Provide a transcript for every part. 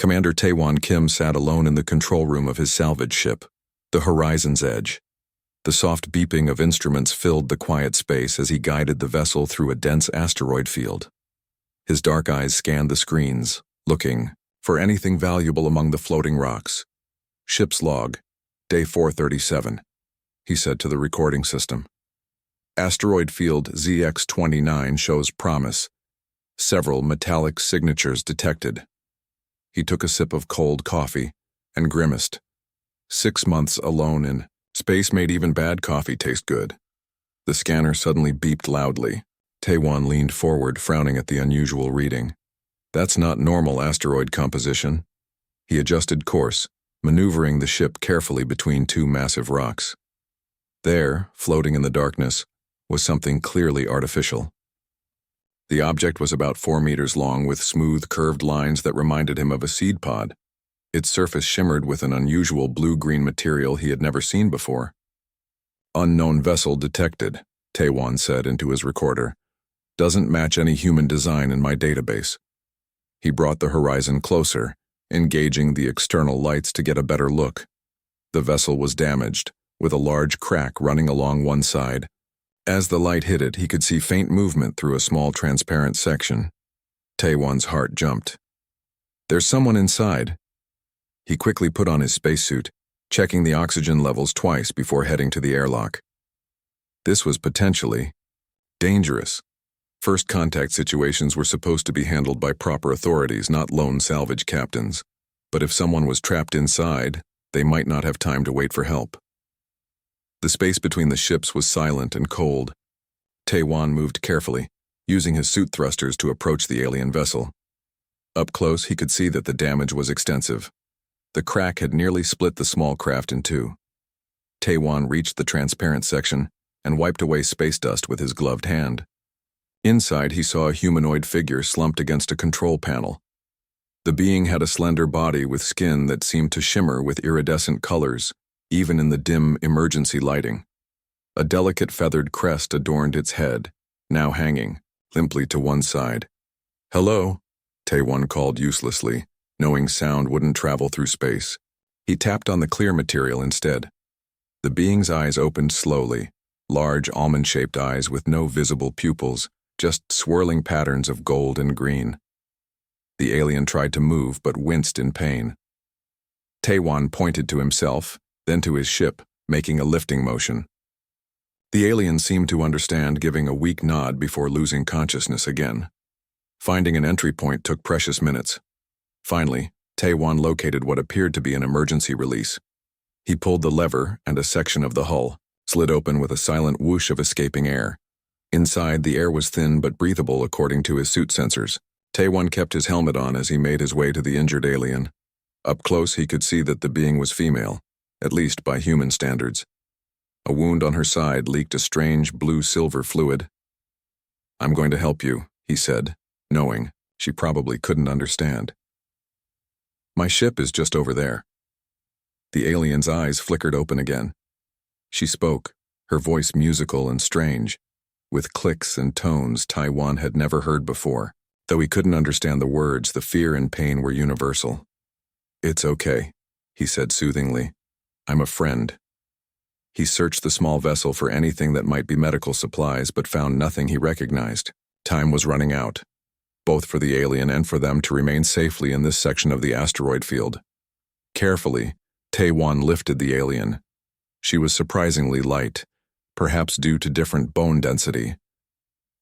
Commander Taewon Kim sat alone in the control room of his salvage ship, the Horizon's Edge. The soft beeping of instruments filled the quiet space as he guided the vessel through a dense asteroid field. His dark eyes scanned the screens, looking for anything valuable among the floating rocks. Ship's log, day 437, he said to the recording system. Asteroid field ZX-29 shows promise. Several metallic signatures detected. He took a sip of cold coffee and grimaced. 6 months alone in space made even bad coffee taste good. The scanner suddenly beeped loudly. Taewon leaned forward, frowning at the unusual reading. That's not normal asteroid composition. He adjusted course, maneuvering the ship carefully between two massive rocks. There, floating in the darkness, was something clearly artificial. The object was about 4 meters long with smooth, curved lines that reminded him of a seed pod. Its surface shimmered with an unusual blue-green material he had never seen before. Unknown vessel detected, Taewon said into his recorder. Doesn't match any human design in my database. He brought the horizon closer, engaging the external lights to get a better look. The vessel was damaged, with a large crack running along one side. As the light hit it, he could see faint movement through a small transparent section. Taewon's heart jumped. There's someone inside. He quickly put on his spacesuit, checking the oxygen levels twice before heading to the airlock. This was potentially dangerous. First contact situations were supposed to be handled by proper authorities, not lone salvage captains. But if someone was trapped inside, they might not have time to wait for help. The space between the ships was silent and cold. Taewon moved carefully, using his suit thrusters to approach the alien vessel. Up close, he could see that the damage was extensive. The crack had nearly split the small craft in two. Taewon reached the transparent section and wiped away space dust with his gloved hand. Inside, he saw a humanoid figure slumped against a control panel. The being had a slender body with skin that seemed to shimmer with iridescent colors, even in the dim emergency lighting. A delicate feathered crest adorned its head, now hanging, limply to one side. "Hello," Taewon called uselessly, knowing sound wouldn't travel through space. He tapped on the clear material instead. The being's eyes opened slowly, large almond-shaped eyes with no visible pupils, just swirling patterns of gold and green. The alien tried to move but winced in pain. Taewon pointed to himself, then to his ship, making a lifting motion. The alien seemed to understand, giving a weak nod before losing consciousness again. Finding an entry point took precious minutes. Finally, Taewon located what appeared to be an emergency release. He pulled the lever, and a section of the hull slid open with a silent whoosh of escaping air. Inside, the air was thin but breathable according to his suit sensors. Taewon kept his helmet on as he made his way to the injured alien. Up close, he could see that the being was female, at least by human standards. A wound on her side leaked a strange blue-silver fluid. "I'm going to help you," he said, knowing she probably couldn't understand. "My ship is just over there." The alien's eyes flickered open again. She spoke, her voice musical and strange, with clicks and tones Taewon had never heard before. Though he couldn't understand the words, the fear and pain were universal. "It's okay," he said soothingly. "I'm a friend." He searched the small vessel for anything that might be medical supplies, but found nothing he recognized. Time was running out, both for the alien and for them to remain safely in this section of the asteroid field. Carefully, Taewon lifted the alien. She was surprisingly light, perhaps due to different bone density.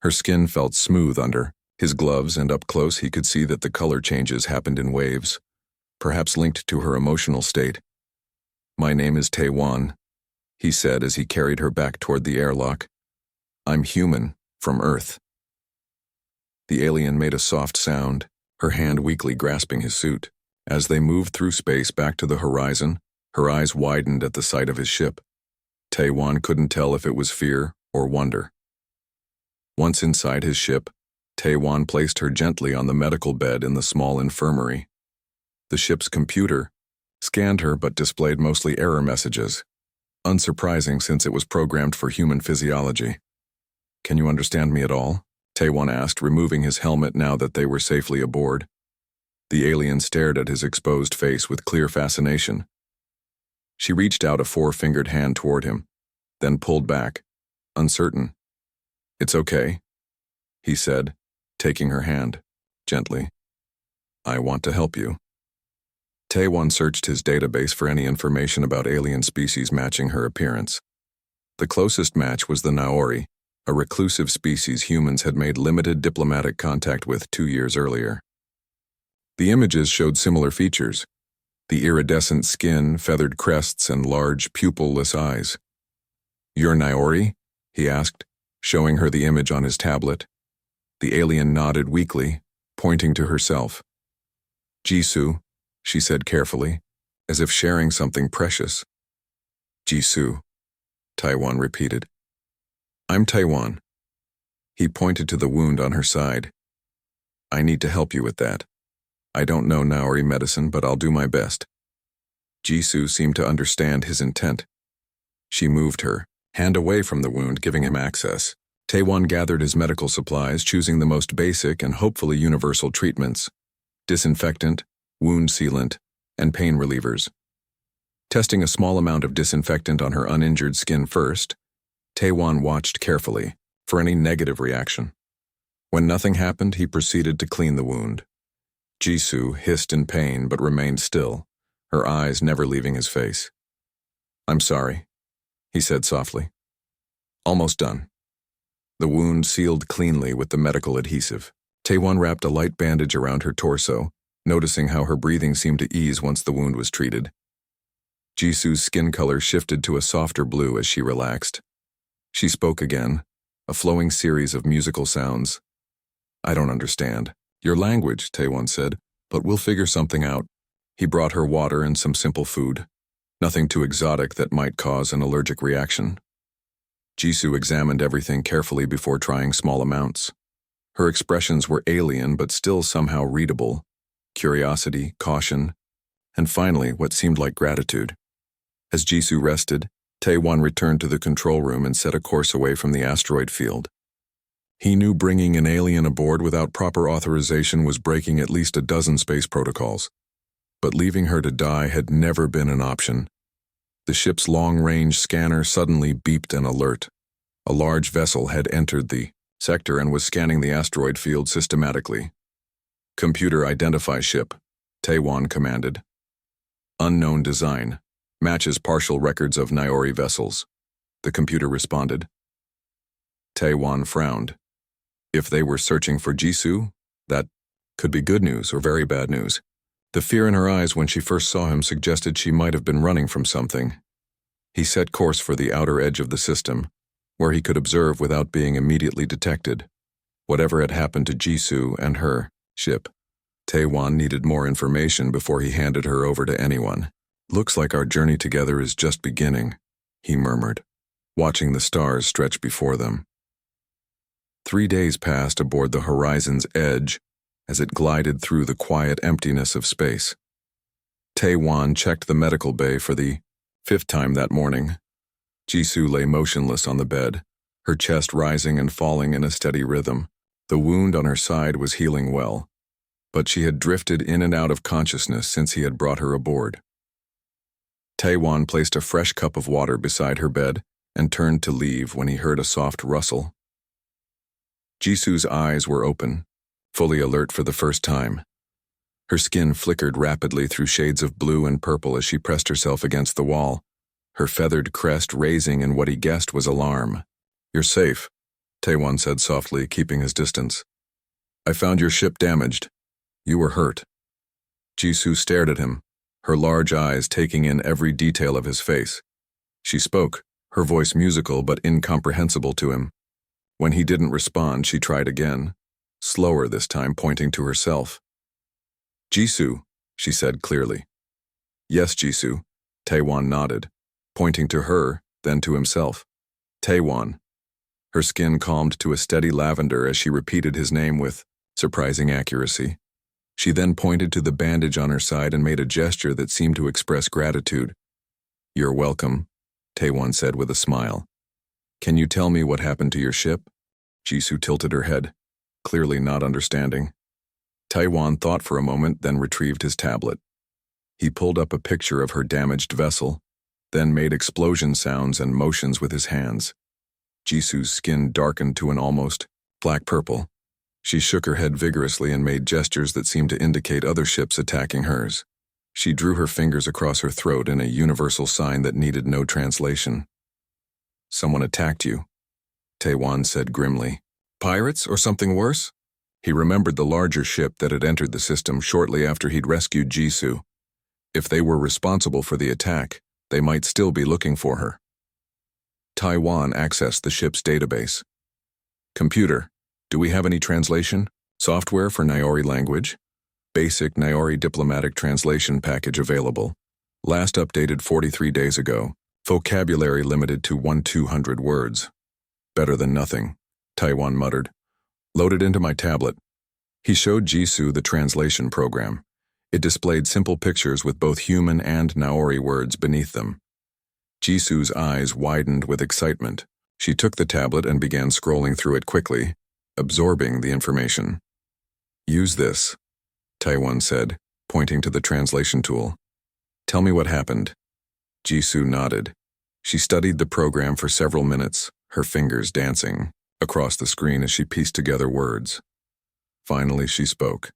Her skin felt smooth under his gloves, and up close he could see that the color changes happened in waves, perhaps linked to her emotional state. "My name is Taewon," he said as he carried her back toward the airlock. "I'm human, from Earth." The alien made a soft sound, her hand weakly grasping his suit. As they moved through space back to the horizon, her eyes widened at the sight of his ship. Taewon couldn't tell if it was fear or wonder. Once inside his ship, Taewon placed her gently on the medical bed in the small infirmary. The ship's computer scanned her but displayed mostly error messages. Unsurprising since it was programmed for human physiology. "Can you understand me at all?" Taewon asked, removing his helmet now that they were safely aboard. The alien stared at his exposed face with clear fascination. She reached out a four-fingered hand toward him, then pulled back, uncertain. "It's okay," he said, taking her hand, gently. "I want to help you." Taewon searched his database for any information about alien species matching her appearance. The closest match was the Naori, a reclusive species humans had made limited diplomatic contact with 2 years earlier. The images showed similar features: the iridescent skin, feathered crests, and large, pupil-less eyes. "You're Naori?" he asked, showing her the image on his tablet. The alien nodded weakly, pointing to herself. "Jisoo," she said carefully, as if sharing something precious. "Jisoo," Taewon repeated. "I'm Taewon." He pointed to the wound on her side. "I need to help you with that. I don't know Naori medicine, but I'll do my best." Jisoo seemed to understand his intent. She moved her hand away from the wound, giving him access. Taewon gathered his medical supplies, choosing the most basic and hopefully universal treatments: disinfectant, wound sealant, and pain relievers. Testing a small amount of disinfectant on her uninjured skin first, Taewon watched carefully for any negative reaction. When nothing happened, he proceeded to clean the wound. Jisoo hissed in pain but remained still, her eyes never leaving his face. "I'm sorry," he said softly. "Almost done." The wound sealed cleanly with the medical adhesive. Taewon wrapped a light bandage around her torso, noticing how her breathing seemed to ease once the wound was treated. Jisoo's skin color shifted to a softer blue as she relaxed. She spoke again, a flowing series of musical sounds. "I don't understand your language," Taewon said, "but we'll figure something out." He brought her water and some simple food, nothing too exotic that might cause an allergic reaction. Jisoo examined everything carefully before trying small amounts. Her expressions were alien but still somehow readable: curiosity, caution, and finally what seemed like gratitude. As Jisoo rested, Taewon returned to the control room and set a course away from the asteroid field. He knew bringing an alien aboard without proper authorization was breaking at least a dozen space protocols. But leaving her to die had never been an option. The ship's long-range scanner suddenly beeped an alert. A large vessel had entered the sector and was scanning the asteroid field systematically. "Computer, identify ship," Taewon commanded. "Unknown design. Matches partial records of Naori vessels," the computer responded. Taewon frowned. If they were searching for Jisoo, that could be good news or very bad news. The fear in her eyes when she first saw him suggested she might have been running from something. He set course for the outer edge of the system, where he could observe without being immediately detected. Whatever had happened to Jisoo and her ship, Taewon needed more information before he handed her over to anyone. "Looks like our journey together is just beginning," he murmured, watching the stars stretch before them. 3 days passed aboard the horizon's edge as it glided through the quiet emptiness of space. Taewon checked the medical bay for the 5th time that morning. Jisoo lay motionless on the bed, her chest rising and falling in a steady rhythm. The wound on her side was healing well, but she had drifted in and out of consciousness since he had brought her aboard. Taewon placed a fresh cup of water beside her bed and turned to leave when he heard a soft rustle. Jisoo's eyes were open, fully alert for the first time. Her skin flickered rapidly through shades of blue and purple as she pressed herself against the wall, her feathered crest raising in what he guessed was alarm. "You're safe," Taewon said softly, keeping his distance. "I found your ship damaged. You were hurt." Jisoo stared at him, her large eyes taking in every detail of his face. She spoke, her voice musical but incomprehensible to him. When he didn't respond, she tried again, slower this time, pointing to herself. "Jisoo," she said clearly. "Yes, Jisoo," Taewon nodded, pointing to her, then to himself. "Taewon." Her skin calmed to a steady lavender as she repeated his name with surprising accuracy. She then pointed to the bandage on her side and made a gesture that seemed to express gratitude. "You're welcome," Taewon said with a smile. "Can you tell me what happened to your ship?" Jisoo tilted her head, clearly not understanding. Taiwan thought for a moment, then retrieved his tablet. He pulled up a picture of her damaged vessel, then made explosion sounds and motions with his hands. Jisu's skin darkened to an almost black-purple. She shook her head vigorously and made gestures that seemed to indicate other ships attacking hers. She drew her fingers across her throat in a universal sign that needed no translation. "Someone attacked you," Taiwan said grimly. "Pirates or something worse?" He remembered the larger ship that had entered the system shortly after he'd rescued Jisu. If they were responsible for the attack, they might still be looking for her. Taiwan accessed the ship's database. "Computer, do we have any translation? Software for Naori language? Basic Naori diplomatic translation package available. Last updated 43 days ago. Vocabulary limited to 1-200 words. Better than nothing," Taiwan muttered. "Load it into my tablet." He showed Jisu the translation program. It displayed simple pictures with both human and Naori words beneath them. Jisu's eyes widened with excitement. She took the tablet and began scrolling through it quickly, absorbing the information. "Use this," Taiwan said, pointing to the translation tool. "Tell me what happened." Jisu nodded. She studied the program for several minutes, her fingers dancing across the screen as she pieced together words. Finally, she spoke,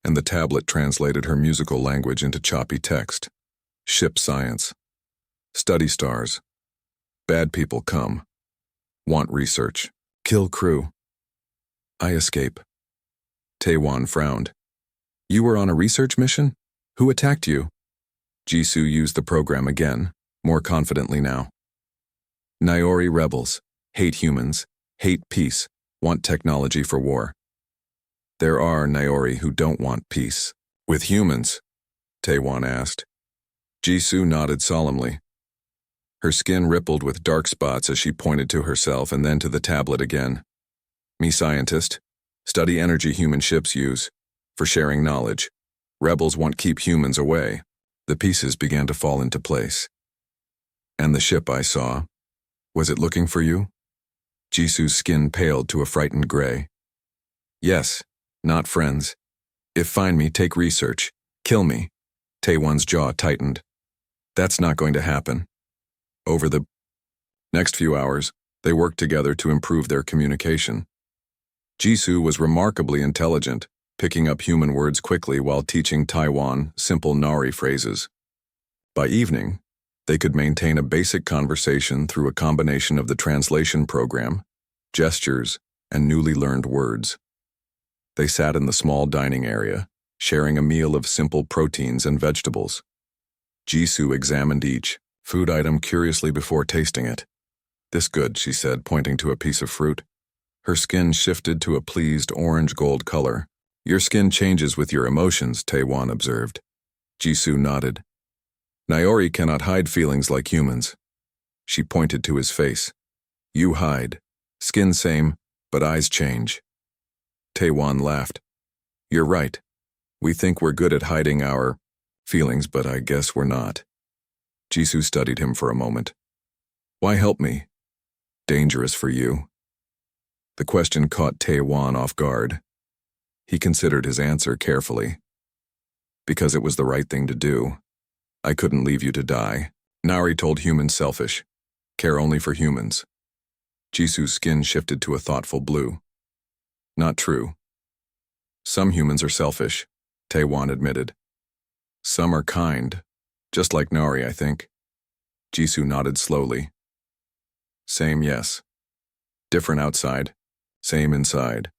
and the tablet translated her musical language into choppy text. "Ship science. Study stars. Bad people come. Want research. Kill crew. I escape." Taiwan frowned. "You were on a research mission? Who attacked you?" Jisu used the program again, more confidently now. "Naori rebels. Hate humans. Hate peace. Want technology for war." "There are Naori who don't want peace. With humans?" Taiwan asked. Jisu nodded solemnly. Her skin rippled with dark spots as she pointed to herself and then to the tablet again. "Me scientist. Study energy human ships use. For sharing knowledge. Rebels want keep humans away." The pieces began to fall into place. "And the ship I saw, was it looking for you?" Jisu's skin paled to a frightened gray. "Yes, not friends. If find me, take research. Kill me." Taiwan's jaw tightened. "That's not going to happen." Over the next few hours, they worked together to improve their communication. Jisu was remarkably intelligent, picking up human words quickly while teaching Taiwan simple Naori phrases. By evening, they could maintain a basic conversation through a combination of the translation program, gestures, and newly learned words. They sat in the small dining area, sharing a meal of simple proteins and vegetables. Jisu examined each food item curiously before tasting it. "This good," she said, pointing to a piece of fruit. Her skin shifted to a pleased orange-gold color. "Your skin changes with your emotions," Taiwan observed. Jisu nodded. "Naori cannot hide feelings like humans." She pointed to his face. "You hide. Skin same, but eyes change." Taiwan laughed. "You're right. We think we're good at hiding our feelings, but I guess we're not." Jisu studied him for a moment. "Why help me? Dangerous for you?" The question caught Taiwan off guard. He considered his answer carefully. "Because it was the right thing to do. I couldn't leave you to die." Naori told humans selfish. Care only for humans. Jisu's skin shifted to a thoughtful blue. "Not true. Some humans are selfish," Taiwan admitted. "Some are kind. Just like Naori, I think." Jisu nodded slowly. "Same, yes. Different outside. Same inside."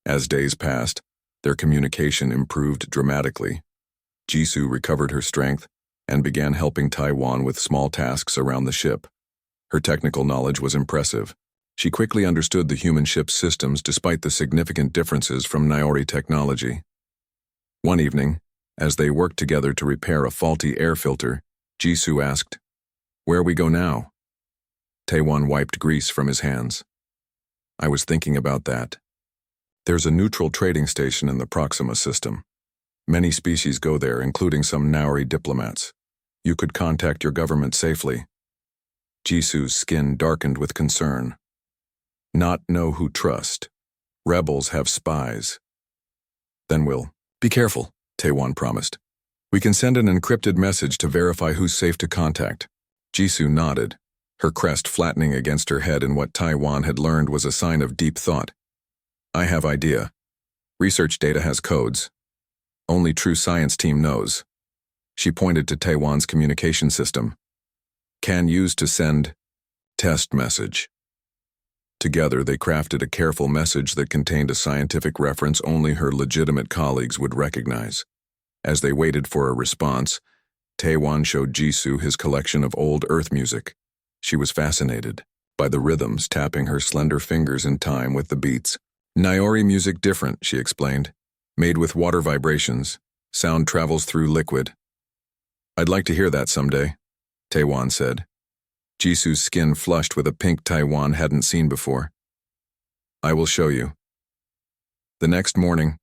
As days passed, their communication improved dramatically. Jisu recovered her strength and began helping Taiwan with small tasks around the ship. Her technical knowledge was impressive. She quickly understood the human ship's systems despite the significant differences from Naori technology. One evening, as they worked together to repair a faulty air filter, Jisu asked, "Where we go now?" Taiwan wiped grease from his hands. "I was thinking about that. There's a neutral trading station in the Proxima system. Many species go there, including some Naori diplomats. You could contact your government safely." Jisu's skin darkened with concern. "Not know who trust. Rebels have spies." Then we'll be careful, Taewon promised. We can send an encrypted message to verify who's safe to contact. Jisoo nodded, her crest flattening against her head in what Taewon had learned was a sign of deep thought. I have idea. Research data has codes. Only true science team knows. She pointed to Taewon's communication system. Can use to send test message. Together they crafted a careful message that contained a scientific reference only her legitimate colleagues would recognize. As they waited for a response, Taewon showed Jisoo his collection of old Earth music. She was fascinated by the rhythms, tapping her slender fingers in time with the beats. Naori music different, she explained. Made with water vibrations. Sound travels through liquid. I'd like to hear that someday, Taewon said. Jisoo's skin flushed with a pink Taewon hadn't seen before. I will show you. The next morning,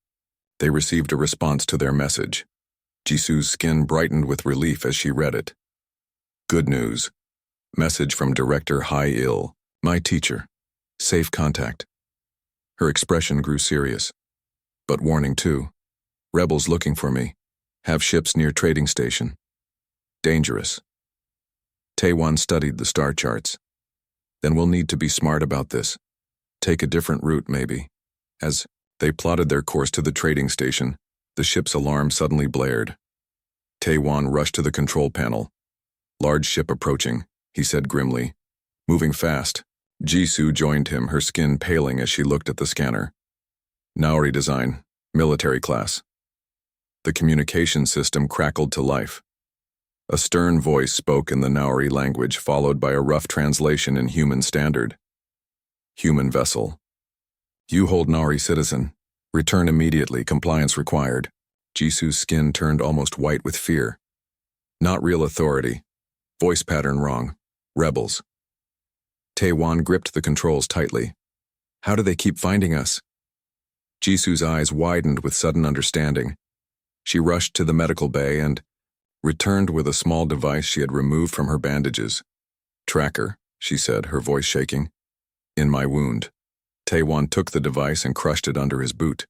they received a response to their message. Jisoo's skin brightened with relief as she read it. Good news. Message from Director Hai-Il, my teacher. Safe contact. Her expression grew serious. But warning too. Rebels looking for me. Have ships near trading station. Dangerous. Taewon studied the star charts. Then we'll need to be smart about this. Take a different route, maybe. As they plotted their course to the trading station, the ship's alarm suddenly blared. Taewon rushed to the control panel. Large ship approaching, he said grimly. Moving fast. Jisoo joined him, her skin paling as she looked at the scanner. Naori design, military class. The communication system crackled to life. A stern voice spoke in the Naori language, followed by a rough translation in human standard. Human vessel. You hold Naori citizen. Return immediately, compliance required. Jisoo's skin turned almost white with fear. Not real authority. Voice pattern wrong. Rebels. Taewon gripped the controls tightly. How do they keep finding us? Jisoo's eyes widened with sudden understanding. She rushed to the medical bay and returned with a small device she had removed from her bandages. Tracker, she said, her voice shaking. In my wound. Taewon took the device and crushed it under his boot.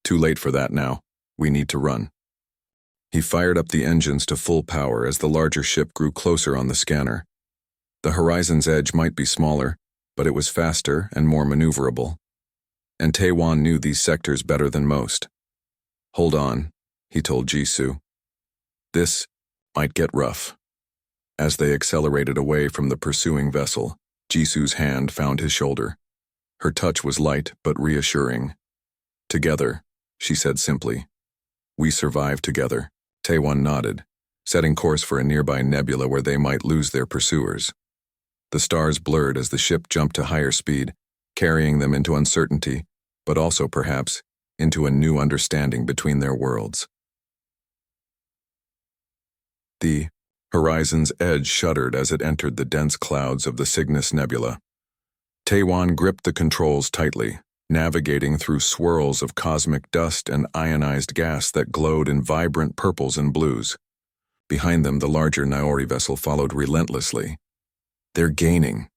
Too late for that now. We need to run. He fired up the engines to full power as the larger ship grew closer on the scanner. The horizon's edge might be smaller, but it was faster and more maneuverable. And Taewon knew these sectors better than most. Hold on, he told Jisoo. This might get rough. As they accelerated away from the pursuing vessel, Jisoo's hand found his shoulder. Her touch was light but reassuring. Together, she said simply. We survived together. Taewon nodded, setting course for a nearby nebula where they might lose their pursuers. The stars blurred as the ship jumped to higher speed, carrying them into uncertainty, but also, perhaps, into a new understanding between their worlds. The horizon's edge shuddered as it entered the dense clouds of the Cygnus Nebula. Taewon gripped the controls tightly, navigating through swirls of cosmic dust and ionized gas that glowed in vibrant purples and blues. Behind them, the larger Naori vessel followed relentlessly. They're gaining,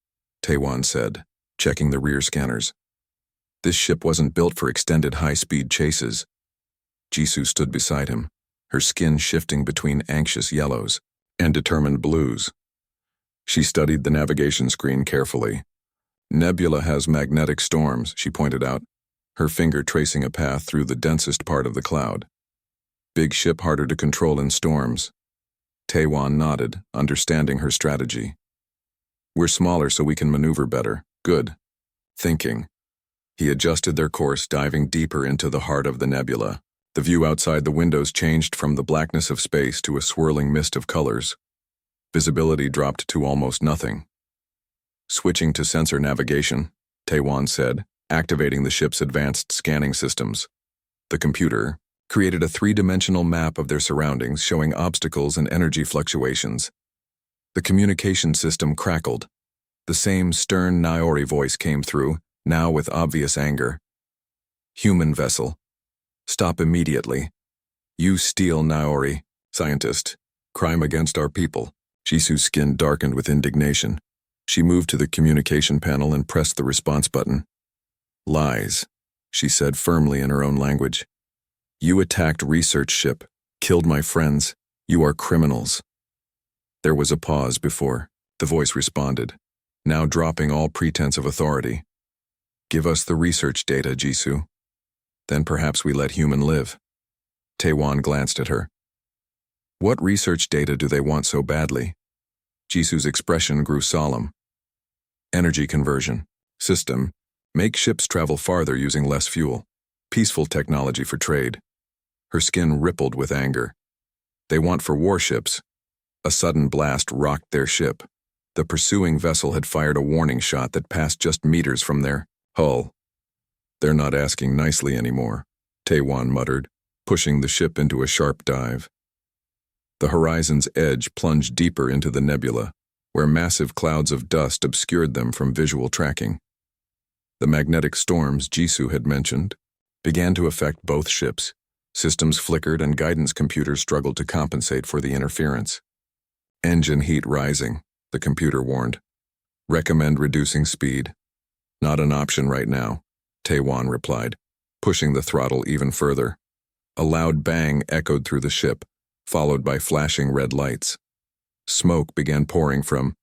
Taewon said, checking the rear scanners. This ship wasn't built for extended high-speed chases. Jisoo stood beside him, her skin shifting between anxious yellows and determined blues. She studied the navigation screen carefully. Nebula has magnetic storms, she pointed out, her finger tracing a path through the densest part of the cloud. Big ship harder to control in storms. Taewon nodded, understanding her strategy. We're smaller so we can maneuver better. Good. Thinking. He adjusted their course, diving deeper into the heart of the nebula. The view outside the windows changed from the blackness of space to a swirling mist of colors. Visibility dropped to almost nothing. Switching to sensor navigation, Taewon said, activating the ship's advanced scanning systems. The computer created a three-dimensional map of their surroundings showing obstacles and energy fluctuations. The communication system crackled. The same stern Naori voice came through, now with obvious anger. Human vessel. Stop immediately. You steal Naori, scientist. Crime against our people. Jisoo's skin darkened with indignation. She moved to the communication panel and pressed the response button. Lies, she said firmly in her own language. You attacked research ship, killed my friends. You are criminals. There was a pause before the voice responded, now dropping all pretense of authority. Give us the research data, Jisoo. Then perhaps we let human live. Taewon glanced at her. What research data do they want so badly? Jisoo's expression grew solemn. Energy conversion. System. Make ships travel farther using less fuel. Peaceful technology for trade. Her skin rippled with anger. They want for warships. A sudden blast rocked their ship. The pursuing vessel had fired a warning shot that passed just meters from their hull. They're not asking nicely anymore, Taewon muttered, pushing the ship into a sharp dive. The horizon's edge plunged deeper into the nebula, where massive clouds of dust obscured them from visual tracking. The magnetic storms Jisoo had mentioned began to affect both ships. Systems flickered and guidance computers struggled to compensate for the interference. Engine heat rising, the computer warned. Recommend reducing speed. Not an option right now, Taewon replied, pushing the throttle even further. A loud bang echoed through the ship, followed by flashing red lights. Smoke began pouring from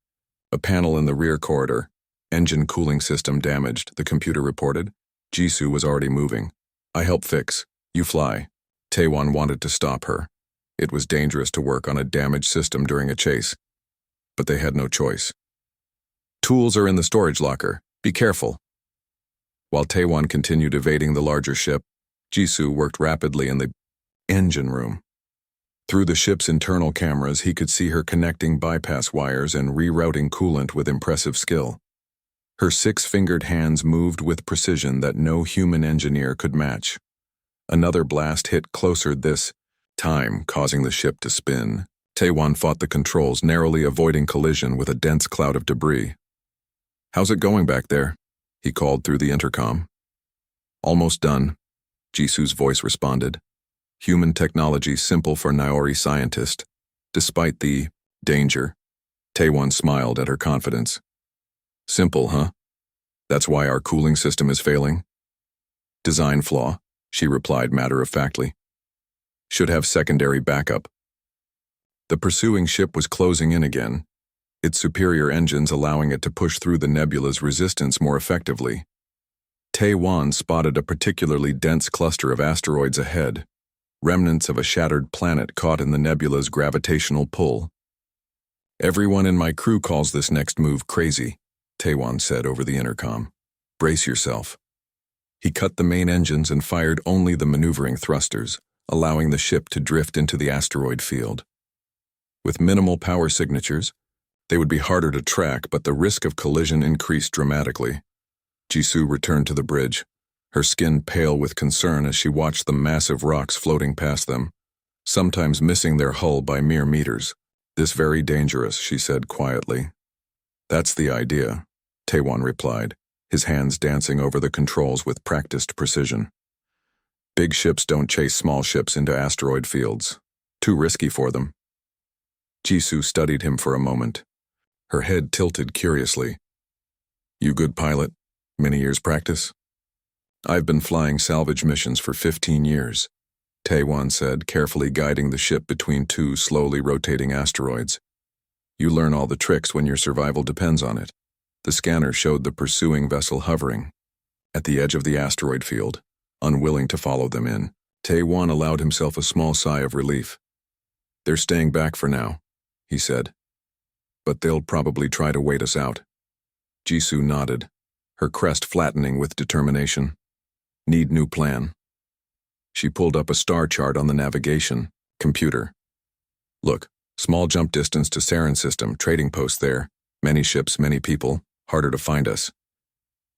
a panel in the rear corridor. Engine cooling system damaged, the computer reported. Jisoo was already moving. I help fix. You fly. Taewon wanted to stop her. It was dangerous to work on a damaged system during a chase. But they had no choice. Tools are in the storage locker. Be careful. While Taewon continued evading the larger ship, Jisoo worked rapidly in the engine room. Through the ship's internal cameras, he could see her connecting bypass wires and rerouting coolant with impressive skill. Her six-fingered hands moved with precision that no human engineer could match. Another blast hit closer this time, causing the ship to spin. Taewon fought the controls, narrowly avoiding collision with a dense cloud of debris. How's it going back there? He called through the intercom. Almost done, Jisoo's voice responded. Human technology simple for Naori scientist. Despite the danger, Taewon smiled at her confidence. Simple, huh? That's why our cooling system is failing? Design flaw, she replied matter-of-factly. Should have secondary backup. The pursuing ship was closing in again, its superior engines allowing it to push through the nebula's resistance more effectively. Taewon spotted a particularly dense cluster of asteroids ahead, remnants of a shattered planet caught in the nebula's gravitational pull. Everyone in my crew calls this next move crazy, Taewon said over the intercom. Brace yourself. He cut the main engines and fired only the maneuvering thrusters, allowing the ship to drift into the asteroid field. With minimal power signatures, they would be harder to track, but the risk of collision increased dramatically. Jisoo returned to the bridge, her skin pale with concern as she watched the massive rocks floating past them, sometimes missing their hull by mere meters. This very dangerous, she said quietly. That's the idea, Taewon replied, his hands dancing over the controls with practiced precision. Big ships don't chase small ships into asteroid fields. Too risky for them. Jisoo studied him for a moment. Her head tilted curiously. You good pilot? Many years practice? I've been flying salvage missions for 15 years, Taewon said, carefully guiding the ship between two slowly rotating asteroids. You learn all the tricks when your survival depends on it. The scanner showed the pursuing vessel hovering at the edge of the asteroid field, unwilling to follow them in. Taewon allowed himself a small sigh of relief. They're staying back for now, he said. But they'll probably try to wait us out. Jisoo nodded, her crest flattening with determination. Need new plan. She pulled up a star chart on the navigation computer. Look, small jump distance to Sarin system, trading post there. Many ships, many people, harder to find us.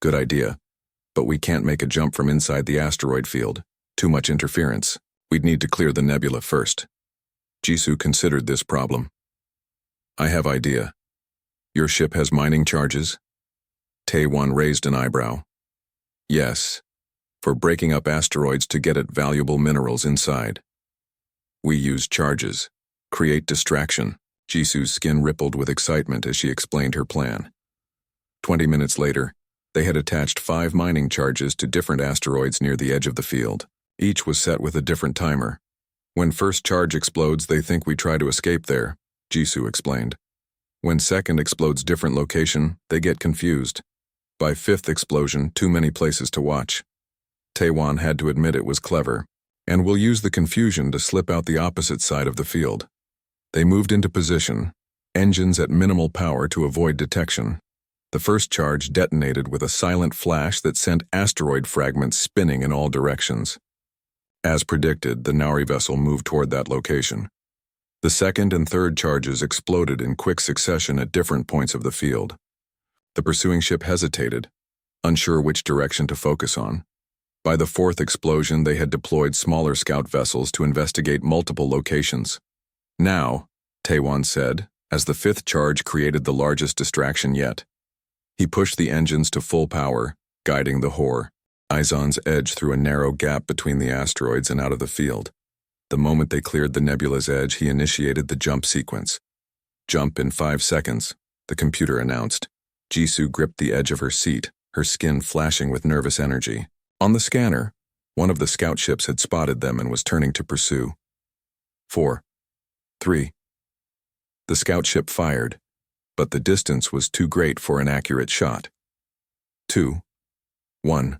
Good idea. But we can't make a jump from inside the asteroid field. Too much interference. We'd need to clear the nebula first. Jisoo considered this problem. I have idea. Your ship has mining charges? Taewon raised an eyebrow. Yes. For breaking up asteroids to get at valuable minerals inside. We use charges. Create distraction. Jisoo's skin rippled with excitement as she explained her plan. 20 minutes later, they had attached 5 mining charges to different asteroids near the edge of the field. Each was set with a different timer. When first charge explodes, they think we try to escape there, Jisoo explained. When second explodes different location, they get confused. By fifth explosion, too many places to watch. Taewon had to admit it was clever, and will use the confusion to slip out the opposite side of the field. They moved into position, engines at minimal power to avoid detection. The first charge detonated with a silent flash that sent asteroid fragments spinning in all directions. As predicted, the Nauri vessel moved toward that location. The second and third charges exploded in quick succession at different points of the field. The pursuing ship hesitated, unsure which direction to focus on. By the fourth explosion, they had deployed smaller scout vessels to investigate multiple locations. Now, Taewon said, as the fifth charge created the largest distraction yet. He pushed the engines to full power, guiding the HFY Izon's edge through a narrow gap between the asteroids and out of the field. The moment they cleared the nebula's edge, he initiated the jump sequence. Jump in 5 seconds, the computer announced. Jisoo gripped the edge of her seat, her skin flashing with nervous energy. On the scanner, one of the scout ships had spotted them and was turning to pursue. 4, 3. The scout ship fired, but the distance was too great for an accurate shot. 2, 1.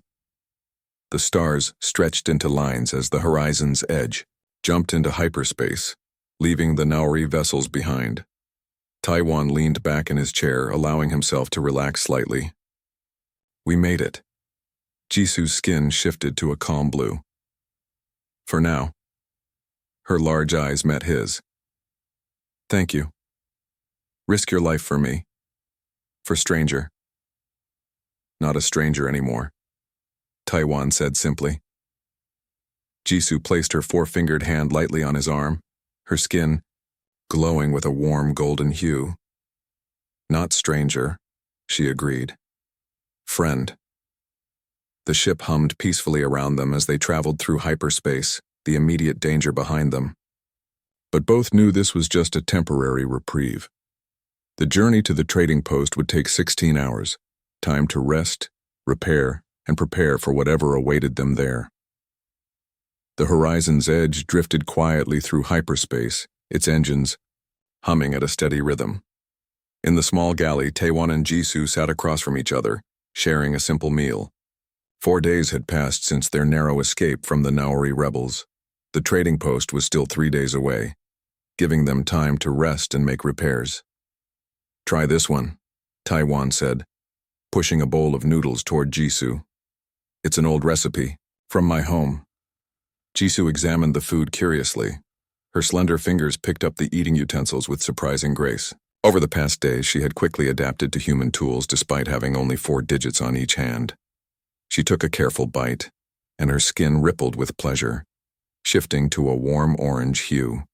The stars stretched into lines as the horizon's edge jumped into hyperspace, leaving the Nauri vessels behind. Taewon leaned back in his chair, allowing himself to relax slightly. We made it. Jisoo's skin shifted to a calm blue. For now. Her large eyes met his. Thank you. Risk your life for me. For stranger. Not a stranger anymore, Taewon said simply. Jisoo placed her four-fingered hand lightly on his arm, her skin glowing with a warm golden hue. Not stranger, she agreed. Friend. The ship hummed peacefully around them as they traveled through hyperspace, the immediate danger behind them. But both knew this was just a temporary reprieve. The journey to the trading post would take 16 hours, time to rest, repair, and prepare for whatever awaited them there. The horizon's edge drifted quietly through hyperspace, its engines humming at a steady rhythm. In the small galley, Taewon and Jisoo sat across from each other, sharing a simple meal. 4 days had passed since their narrow escape from the Nauri rebels. The trading post was still 3 days away, giving them time to rest and make repairs. Try this one, Taewon said, pushing a bowl of noodles toward Jisoo. It's an old recipe, from my home. Jisoo examined the food curiously. Her slender fingers picked up the eating utensils with surprising grace. Over the past days, she had quickly adapted to human tools despite having only 4 digits on each hand. She took a careful bite, and her skin rippled with pleasure, shifting to a warm orange hue.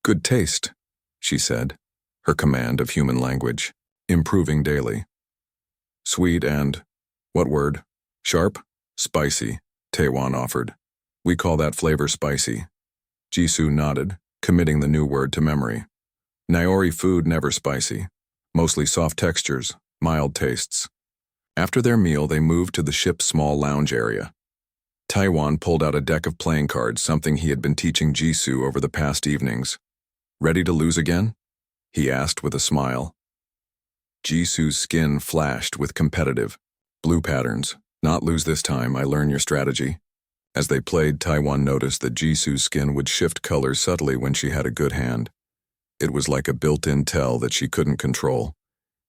Good taste, she said, her command of human language, improving daily. Sweet and, what word? Sharp? Spicy, Taewon offered. We call that flavor spicy. Jisoo nodded, committing the new word to memory. Nauri food never spicy, mostly soft textures, mild tastes. After their meal, they moved to the ship's small lounge area. Taewon pulled out a deck of playing cards, something he had been teaching Jisoo over the past evenings. Ready to lose again? He asked with a smile. Jisoo's skin flashed with competitive, blue patterns. Not lose this time, I learn your strategy. As they played, Taewon noticed that Jisoo's skin would shift colors subtly when she had a good hand. It was like a built-in tell that she couldn't control.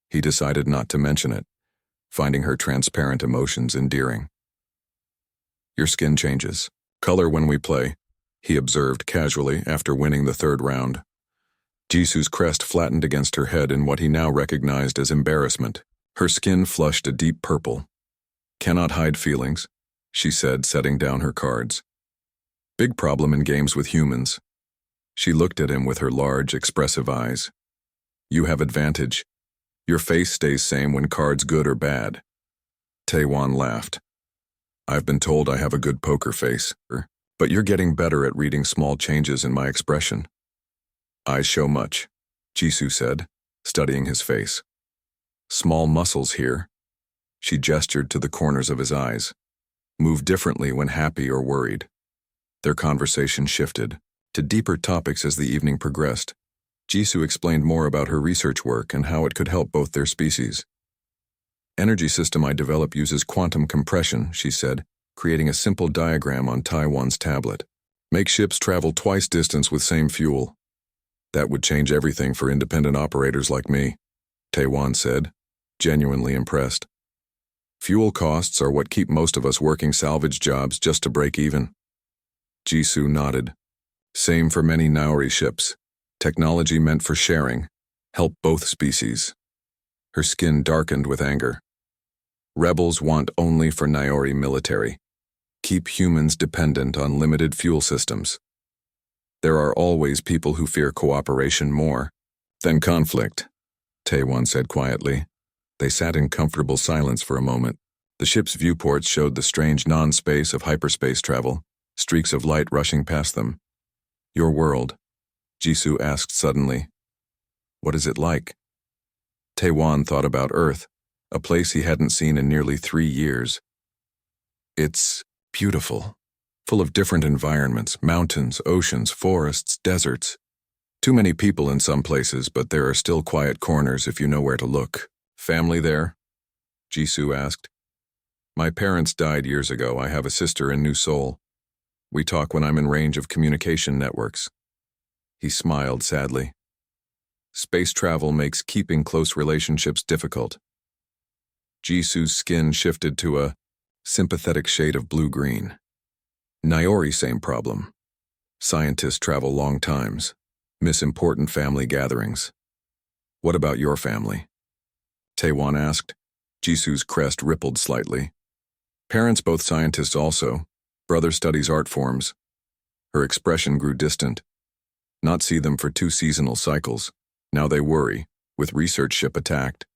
He decided not to mention it, finding her transparent emotions endearing. Your skin changes. Color when we play, he observed casually after winning the 3rd round. Jisoo's crest flattened against her head in what he now recognized as embarrassment. Her skin flushed a deep purple. Cannot hide feelings, she said, setting down her cards. Big problem in games with humans. She looked at him with her large, expressive eyes. You have advantage. Your face stays same when cards good or bad. Taewon laughed. I've been told I have a good poker face, but you're getting better at reading small changes in my expression. Eyes show much, Jisoo said, studying his face. Small muscles here. She gestured to the corners of his eyes. move differently when happy or worried. Their conversation shifted to deeper topics as the evening progressed. Jisoo explained more about her research work and how it could help both their species. Energy system I developed uses quantum compression, she said, creating a simple diagram on Taiwan's tablet. Make ships travel twice distance with same fuel. That would change everything for independent operators like me, Taiwan said, genuinely impressed. Fuel costs are what keep most of us working salvage jobs just to break even. Jisoo nodded. Same for many Naori ships. Technology meant for sharing. Help both species. Her skin darkened with anger. Rebels want only for Naori military. Keep humans dependent on limited fuel systems. There are always people who fear cooperation more than conflict, Taiwan said quietly. They sat in comfortable silence for a moment. The ship's viewports showed the strange non-space of hyperspace travel, streaks of light rushing past them. Your world, Jisoo asked suddenly. What is it like? Taiwan thought about Earth, a place he hadn't seen in nearly 3 years. It's beautiful, full of different environments, mountains, oceans, forests, deserts. Too many people in some places, but there are still quiet corners if you know where to look. Family there? Jisoo asked. My parents died years ago. I have a sister in New Seoul. We talk when I'm in range of communication networks. He smiled sadly. Space travel makes keeping close relationships difficult. Jisoo's skin shifted to a sympathetic shade of blue-green. Naori, same problem. Scientists travel long times, miss important family gatherings. What about your family? Taiwan asked. Jisoo's crest rippled slightly. Parents both scientists also. Brother studies art forms. Her expression grew distant. Not see them for 2 seasonal cycles. Now they worry, with research ship attacked.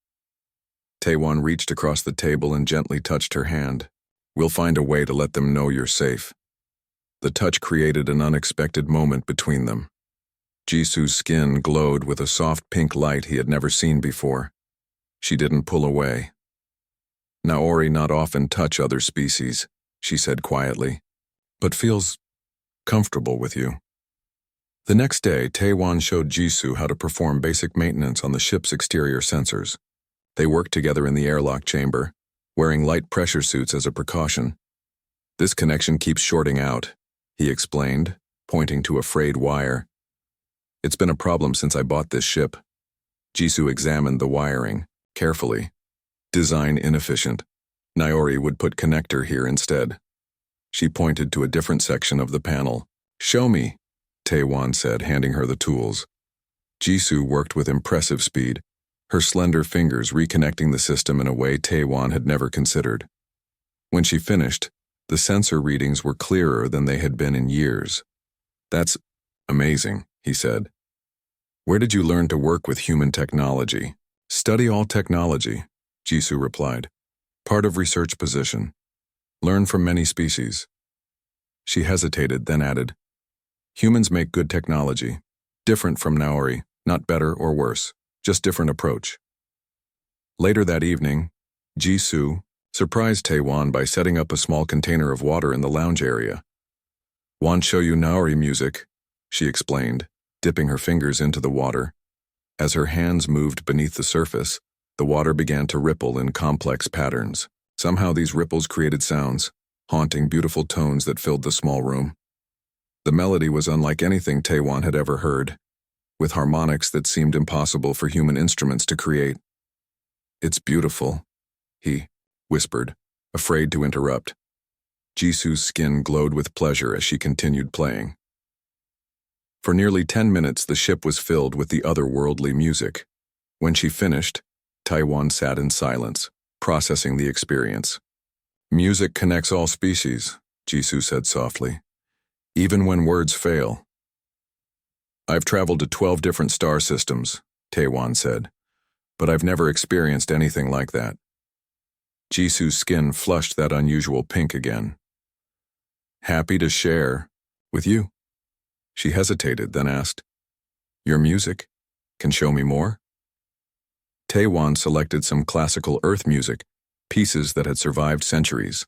Taiwan reached across the table and gently touched her hand. We'll find a way to let them know you're safe. The touch created an unexpected moment between them. Jisoo's skin glowed with a soft pink light he had never seen before. She didn't pull away. Naori not often touch other species, she said quietly, but feels comfortable with you. The next day, Taiwan showed Jisoo how to perform basic maintenance on the ship's exterior sensors. They worked together in the airlock chamber, wearing light pressure suits as a precaution. This connection keeps shorting out, he explained, pointing to a frayed wire. It's been a problem since I bought this ship. Jisoo examined the wiring, carefully. Design inefficient. Naori would put connector here instead. She pointed to a different section of the panel. Show me, Taiwan said, handing her the tools. Jisoo worked with impressive speed, her slender fingers reconnecting the system in a way Taiwan had never considered. When she finished, the sensor readings were clearer than they had been in years. That's amazing, he said. Where did you learn to work with human technology? Study all technology, Jisoo replied. Part of research position. Learn from many species. She hesitated, then added, humans make good technology. Different from Naori, not better or worse, just different approach. Later that evening, Jisoo surprised Taiwan by setting up a small container of water in the lounge area. Want show you Naori music, she explained, dipping her fingers into the water. As her hands moved beneath the surface, the water began to ripple in complex patterns. Somehow these ripples created sounds, haunting beautiful tones that filled the small room. The melody was unlike anything Taiwan had ever heard, with harmonics that seemed impossible for human instruments to create. It's beautiful, he whispered, afraid to interrupt. Jisoo's skin glowed with pleasure as she continued playing. For nearly 10 minutes, the ship was filled with the otherworldly music. When she finished, Taiwan sat in silence, processing the experience. Music connects all species, Jisoo said softly, even when words fail. I've traveled to 12 different star systems, Taiwan said, but I've never experienced anything like that. Jisoo's skin flushed that unusual pink again. Happy to share with you. She hesitated, then asked, your music? Can show me more? Taiwan selected some classical Earth music, pieces that had survived centuries.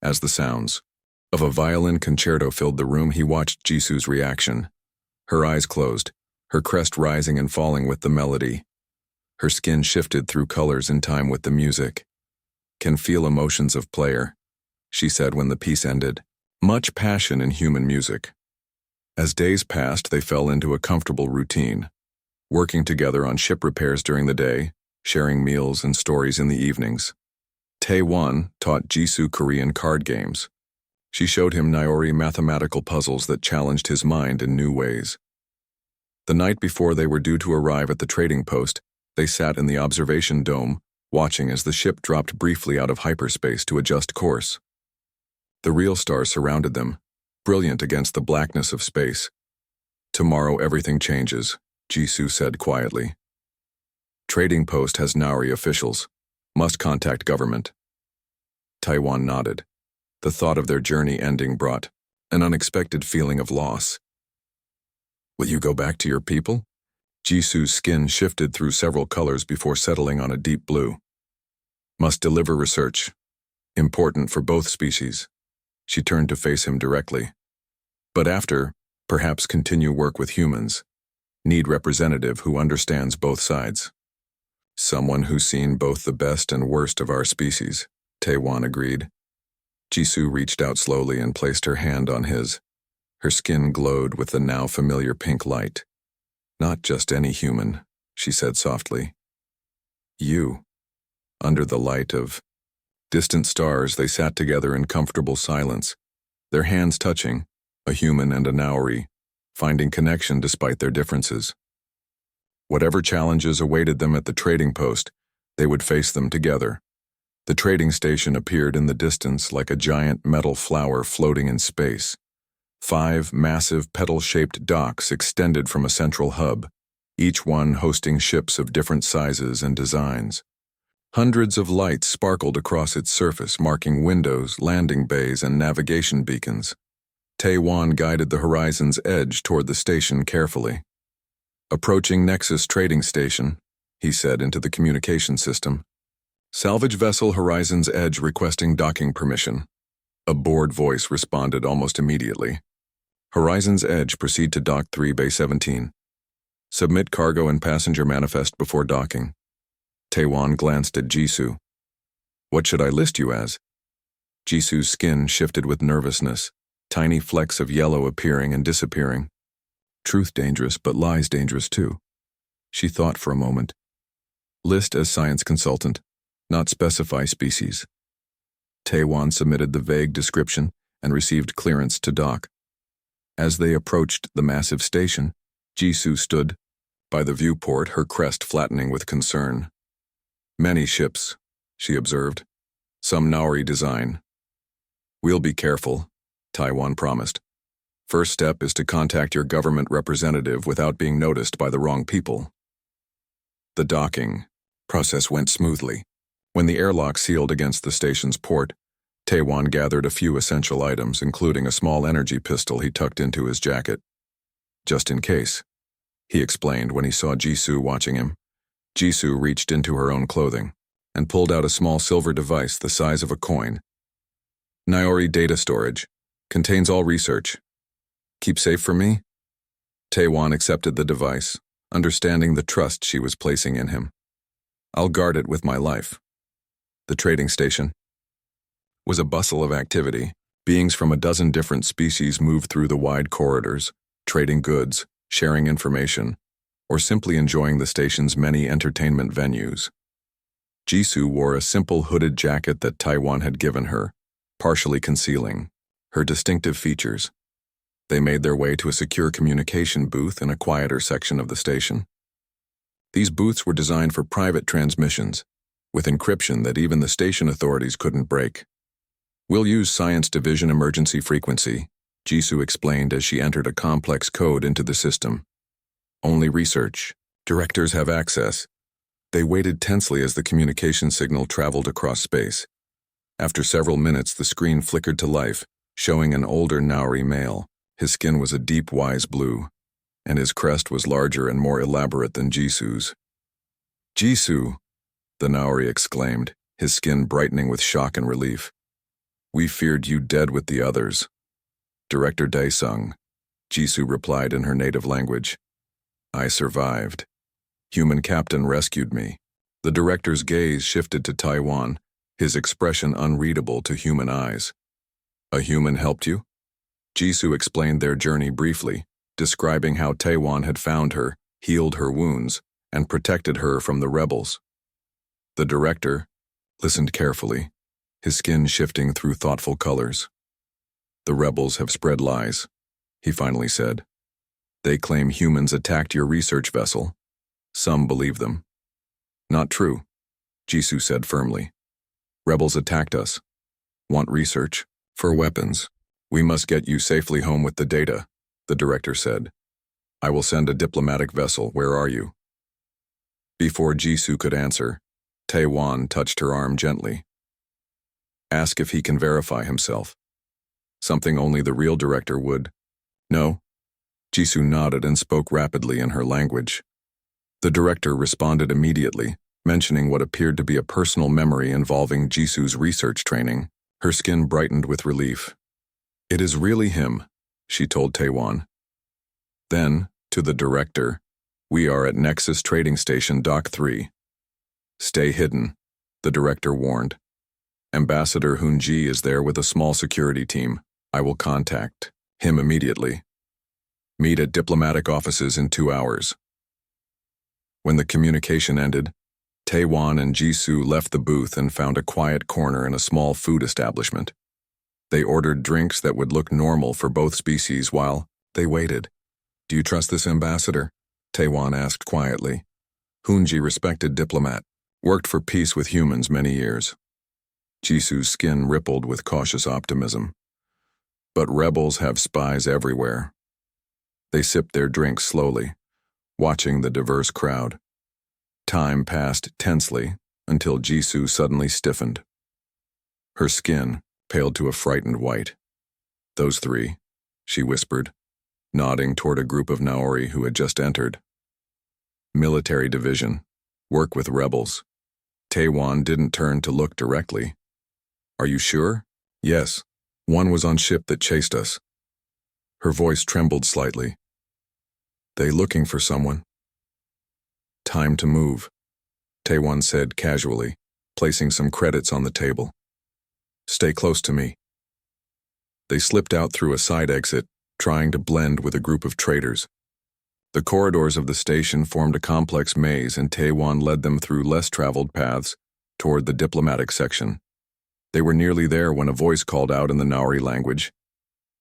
As the sounds of a violin concerto filled the room, he watched Jisoo's reaction. Her eyes closed, her crest rising and falling with the melody. Her skin shifted through colors in time with the music. "Can feel emotions of player," she said when the piece ended. Much passion in human music. As days passed, they fell into a comfortable routine, working together on ship repairs during the day, sharing meals and stories in the evenings. Tae-won taught Jisoo Korean card games. She showed him Naori mathematical puzzles that challenged his mind in new ways. The night before they were due to arrive at the trading post, they sat in the observation dome, watching as the ship dropped briefly out of hyperspace to adjust course. The real stars surrounded them, brilliant against the blackness of space. "Tomorrow everything changes," Jisoo said quietly. "Trading post has Naori officials. Must contact government." Taiwan nodded. The thought of their journey ending brought an unexpected feeling of loss. "Will you go back to your people?" Jisoo's skin shifted through several colors before settling on a deep blue. "Must deliver research. Important for both species." She turned to face him directly. "But after, perhaps continue work with humans. Need representative who understands both sides." "Someone who's seen both the best and worst of our species," Tae-won agreed. Jisoo reached out slowly and placed her hand on his. Her skin glowed with the now familiar pink light. "Not just any human," she said softly. "You." Under the light of distant stars, they sat together in comfortable silence, their hands touching, a human and a Naori, finding connection despite their differences. Whatever challenges awaited them at the trading post, they would face them together. The trading station appeared in the distance like a giant metal flower floating in space. 5 massive petal-shaped docks extended from a central hub, each one hosting ships of different sizes and designs. Hundreds of lights sparkled across its surface, marking windows, landing bays, and navigation beacons. Tae-won guided the Horizon's Edge toward the station carefully. "Approaching Nexus Trading Station," he said into the communication system. "Salvage vessel Horizon's Edge requesting docking permission." A bored voice responded almost immediately. "Horizon's Edge, proceed to Dock 3, Bay 17. Submit cargo and passenger manifest before docking." Tae-won glanced at Jisoo. "What should I list you as?" Jisoo's skin shifted with nervousness, tiny flecks of yellow appearing and disappearing. "Truth dangerous, but lies dangerous too." She thought for a moment. "List as science consultant, not specify species." Tae-won submitted the vague description and received clearance to dock. As they approached the massive station, Jisoo stood by the viewport, her crest flattening with concern. "Many ships," she observed. "Some Naori design." "We'll be careful," Taiwan promised. "First step is to contact your government representative without being noticed by the wrong people." The docking process went smoothly. When the airlock sealed against the station's port, Tae-won gathered a few essential items, including a small energy pistol he tucked into his jacket. "Just in case," he explained when he saw Jisoo watching him. Jisoo reached into her own clothing and pulled out a small silver device the size of a coin. "Naori data storage. Contains all research. Keep safe for me?" Tae-won accepted the device, understanding the trust she was placing in him. "I'll guard it with my life." The trading station was a bustle of activity. Beings from a dozen different species moved through the wide corridors, trading goods, sharing information, or simply enjoying the station's many entertainment venues. Jisoo wore a simple hooded jacket that Taiwan had given her, partially concealing her distinctive features. They made their way to a secure communication booth in a quieter section of the station. These booths were designed for private transmissions, with encryption that even the station authorities couldn't break. "We'll use Science Division emergency frequency," Jisoo explained as she entered a complex code into the system. "Only research directors have access." They waited tensely as the communication signal traveled across space. After several minutes, the screen flickered to life, showing an older Naori male. His skin was a deep, wise blue, and his crest was larger and more elaborate than Jisoo's. "Jisoo!" the Naori exclaimed, his skin brightening with shock and relief. We feared you dead with the others. Director Daesung, Jisoo replied in her native language. I survived. Human captain rescued me. The director's gaze shifted to Taiwan, his expression unreadable to human eyes. A human helped you? Jisoo explained their journey briefly, describing how Taiwan had found her, healed her wounds, and protected her from the rebels. The director listened carefully, his skin shifting through thoughtful colors. The rebels have spread lies, he finally said. They claim humans attacked your research vessel. Some believe them. Not true, Jisoo said firmly. Rebels attacked us. Want research? For weapons. We must get you safely home with the data, the director said. I will send a diplomatic vessel. Where are you? Before Jisoo could answer, Taiwan touched her arm gently. Ask if he can verify himself. Something only the real director would. No? Jisoo nodded and spoke rapidly in her language. The director responded immediately, mentioning what appeared to be a personal memory involving Jisoo's research training. Her skin brightened with relief. It is really him, she told Taiwan. Then, to the director, we are at Nexus Trading Station Dock 3. Stay hidden, the director warned. Ambassador Hunji is there with a small security team. I will contact him immediately. Meet at diplomatic offices in 2 hours. When the communication ended, Taiwan and Jisoo left the booth and found a quiet corner in a small food establishment. They ordered drinks that would look normal for both species while they waited. Do you trust this ambassador? Taiwan asked quietly. Hunji, respected diplomat, worked for peace with humans many years. Jisoo's skin rippled with cautious optimism. But rebels have spies everywhere. They sipped their drinks slowly, watching the diverse crowd. Time passed tensely until Jisoo suddenly stiffened. Her skin paled to a frightened white. Those three, she whispered, nodding toward a group of Naori who had just entered. Military division, work with rebels. Taiwan didn't turn to look directly. Are you sure? Yes. One was on ship that chased us. Her voice trembled slightly. They looking for someone? Time to move, Taiwan said casually, placing some credits on the table. Stay close to me. They slipped out through a side exit, trying to blend with a group of traders. The corridors of the station formed a complex maze, and Taiwan led them through less traveled paths toward the diplomatic section. They were nearly there when a voice called out in the Naori language.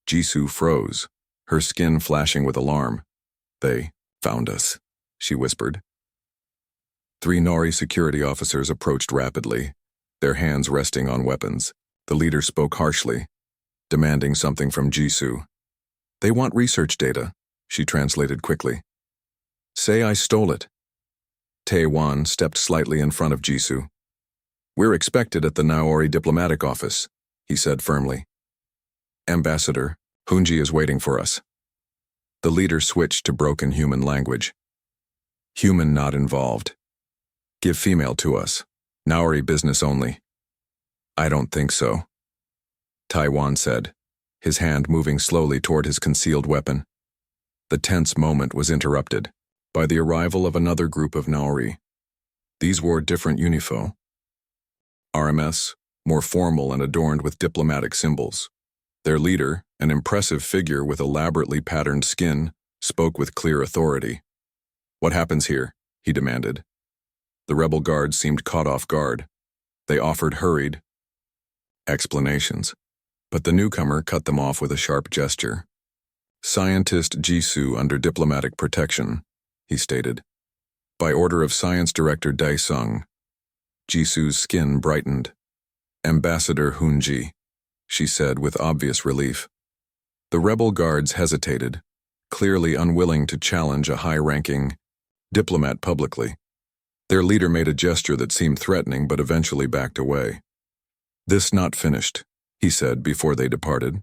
Jisoo froze, her skin flashing with alarm. They found us, she whispered. 3 Naori security officers approached rapidly, their hands resting on weapons. The leader spoke harshly, demanding something from Jisoo. They want research data, she translated quickly. Say I stole it. Taiwan stepped slightly in front of Jisoo. We're expected at the Naori diplomatic office, he said firmly. Ambassador, Hunji is waiting for us. The leader switched to broken human language. Human not involved. Give female to us. Naori business only. I don't think so, Taiwan said, his hand moving slowly toward his concealed weapon. The tense moment was interrupted by the arrival of another group of Naori. These wore different uniform. RMS, more formal and adorned with diplomatic symbols. Their leader, an impressive figure with elaborately patterned skin, spoke with clear authority. What happens here? He demanded. The rebel guards seemed caught off guard. They offered hurried explanations, but the newcomer cut them off with a sharp gesture. Scientist Jisoo under diplomatic protection, he stated. By order of Science Director Daesung. Jisoo's skin brightened. Ambassador Hunji, she said with obvious relief. The rebel guards hesitated, clearly unwilling to challenge a high-ranking diplomat publicly. Their leader made a gesture that seemed threatening but eventually backed away. This not finished, he said before they departed.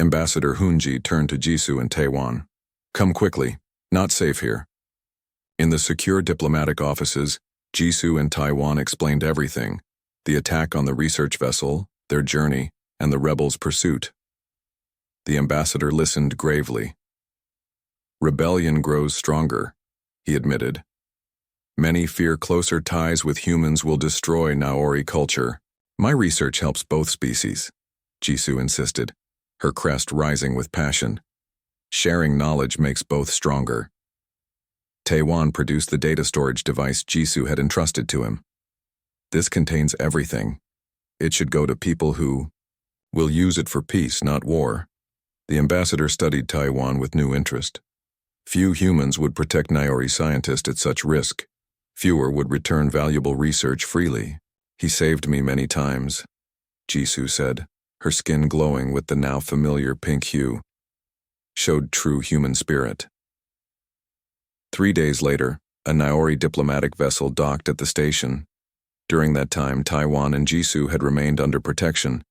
Ambassador Hunji turned to Jisoo and Taiwan. Come quickly, not safe here. In the secure diplomatic offices, Jisoo and Taiwan explained everything, the attack on the research vessel, their journey, and the rebels' pursuit. The ambassador listened gravely. Rebellion grows stronger, he admitted. Many fear closer ties with humans will destroy Naori culture. My research helps both species, Jisoo insisted, her crest rising with passion. Sharing knowledge makes both stronger. Taewon produced the data storage device Jisoo had entrusted to him. This contains everything. It should go to people who will use it for peace, not war. The ambassador studied Taewon with new interest. Few humans would protect Naori scientists at such risk. Fewer would return valuable research freely. He saved me many times, Jisoo said, her skin glowing with the now familiar pink hue. Showed true human spirit. 3 days later, a Naori diplomatic vessel docked at the station. During that time, Taewon and Jisoo had remained under protection,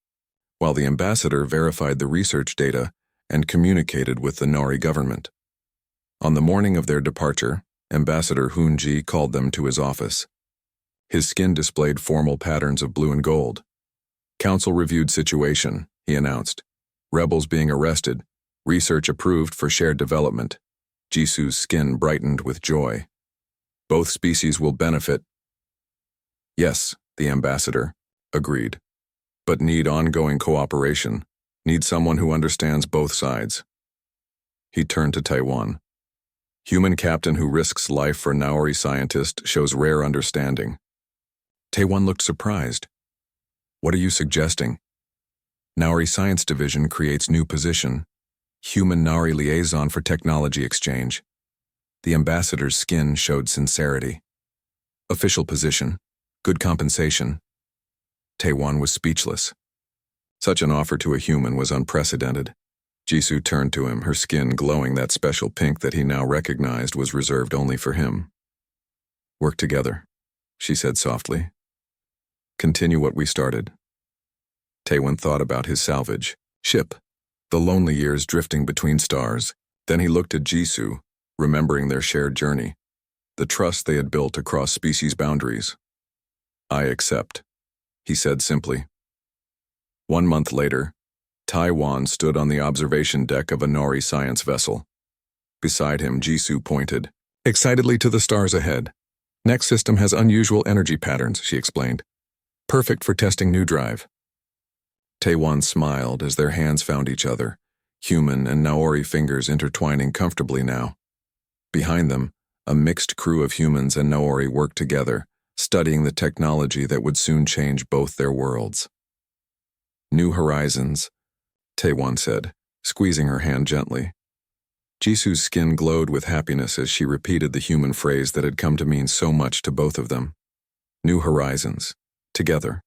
while the ambassador verified the research data and communicated with the Naori government. On the morning of their departure, Ambassador Hoonji called them to his office. His skin displayed formal patterns of blue and gold. Council reviewed situation, he announced. Rebels being arrested. Research approved for shared development. Jisoo's skin brightened with joy. Both species will benefit. Yes, the ambassador agreed. But need ongoing cooperation. Need someone who understands both sides. He turned to Taewon. Human captain who risks life for Naori scientist shows rare understanding. Taewon looked surprised. What are you suggesting? Naori Science Division creates new position. Human Naori liaison for technology exchange. The ambassador's skin showed sincerity. Official position. Good compensation. Taewon was speechless. Such an offer to a human was unprecedented. Jisoo turned to him, her skin glowing that special pink that he now recognized was reserved only for him. Work together, she said softly. Continue what we started. Taewon thought about his salvage ship, the lonely years drifting between stars. Then he looked at Jisoo, remembering their shared journey, the trust they had built across species boundaries. I accept, he said simply. 1 month later, Taewon stood on the observation deck of a Naori science vessel. Beside him, Jisoo pointed excitedly to the stars ahead. Next system has unusual energy patterns, she explained. Perfect for testing new drive. Taewon smiled as their hands found each other, human and Naori fingers intertwining comfortably now. Behind them, a mixed crew of humans and Naori worked together, studying the technology that would soon change both their worlds. New horizons, Taewon said, squeezing her hand gently. Jisoo's skin glowed with happiness as she repeated the human phrase that had come to mean so much to both of them. New horizons, together.